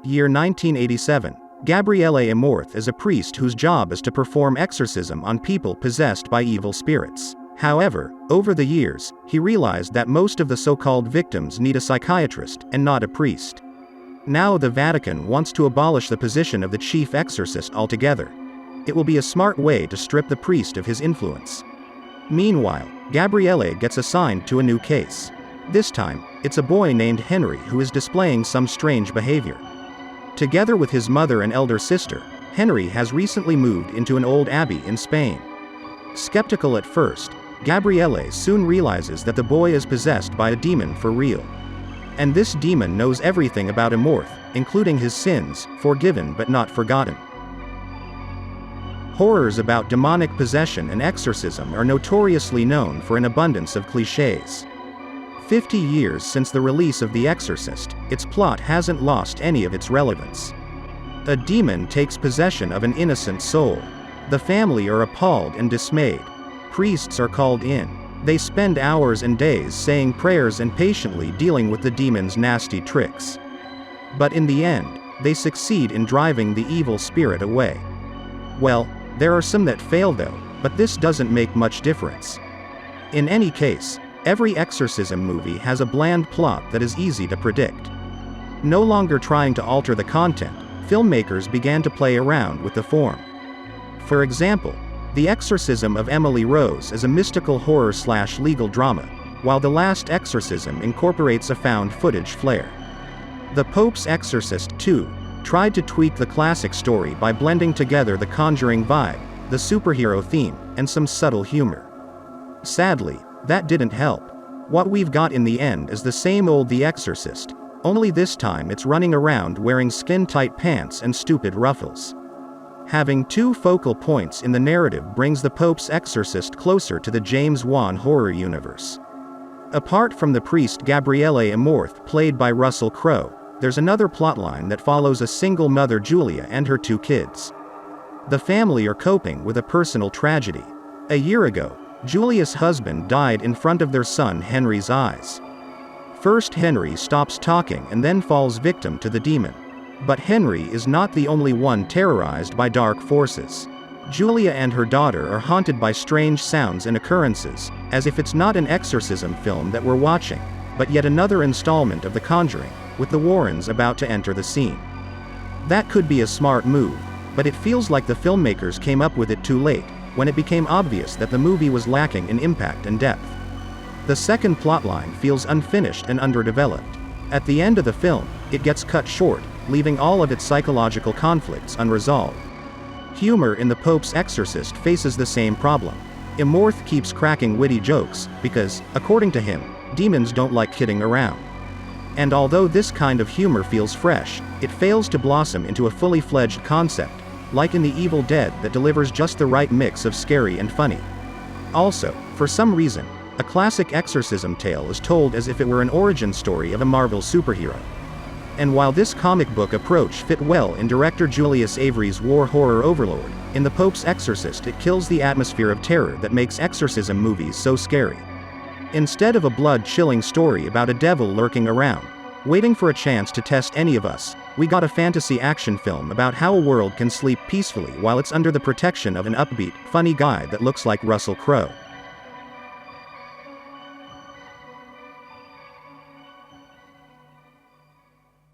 Year 1987. Gabriele Amorth is a priest whose job is to perform exorcism on people possessed by evil spirits. However, over the years, he realized that most of the so-called victims need a psychiatrist and not a priest. Now the Vatican wants to abolish the position of the chief exorcist altogether. It will be a smart way to strip the priest of his influence. Meanwhile, Gabriele gets assigned to a new case. This time, it's a boy named Henry who is displaying some strange behavior. Together with his mother and elder sister, Henry has recently moved into an old abbey in Spain. Skeptical at first, Gabriele soon realizes that the boy is possessed by a demon for real. And this demon knows everything about Amorth, including his sins, forgiven but not forgotten. Horrors about demonic possession and exorcism are notoriously known for an abundance of cliches. 50 years since the release of The Exorcist, its plot hasn't lost any of its relevance. A demon takes possession of an innocent soul. The family are appalled and dismayed. Priests are called in. They spend hours and days saying prayers and patiently dealing with the demon's nasty tricks. But in the end, they succeed in driving the evil spirit away. Well, there are some that fail though, but this doesn't make much difference. In any case, every exorcism movie has a bland plot that is easy to predict. No longer trying to alter the content, filmmakers began to play around with the form. For example, The Exorcism of Emily Rose is a mystical horror/legal drama, while The Last Exorcism incorporates a found footage flair. The Pope's Exorcist 2 tried to tweak the classic story by blending together the Conjuring vibe, the superhero theme, and some subtle humor. Sadly, that didn't help. What we've got in the end is the same old The Exorcist, only this time it's running around wearing skin-tight pants and stupid ruffles. Having two focal points in the narrative brings The Pope's Exorcist closer to the James Wan horror universe. Apart from the priest Gabriele Amorth played by Russell Crowe, there's another plotline that follows a single mother, Julia, and her two kids. The family are coping with a personal tragedy. A year ago, Julius' husband died in front of their son Henry's eyes. First Henry stops talking and then falls victim to the demon. But Henry is not the only one terrorized by dark forces. Julia and her daughter are haunted by strange sounds and occurrences, as if it's not an exorcism film that we're watching, but yet another installment of The Conjuring, with the Warrens about to enter the scene. That could be a smart move, but it feels like the filmmakers came up with it too late, when it became obvious that the movie was lacking in impact and depth. The second plotline feels unfinished and underdeveloped. At the end of the film, it gets cut short, leaving all of its psychological conflicts unresolved. Humor in The Pope's Exorcist faces the same problem. Amorth keeps cracking witty jokes, because, according to him, demons don't like kidding around. And although this kind of humor feels fresh, it fails to blossom into a fully fledged concept, like in The Evil Dead that delivers just the right mix of scary and funny. Also, for some reason, a classic exorcism tale is told as if it were an origin story of a Marvel superhero. And while this comic book approach fit well in director Julius Avery's war horror overlord, in The Pope's Exorcist it kills the atmosphere of terror that makes exorcism movies so scary. Instead of a blood-chilling story about a devil lurking around, waiting for a chance to test any of us, we got a fantasy action film about how a world can sleep peacefully while it's under the protection of an upbeat, funny guy that looks like Russell Crowe.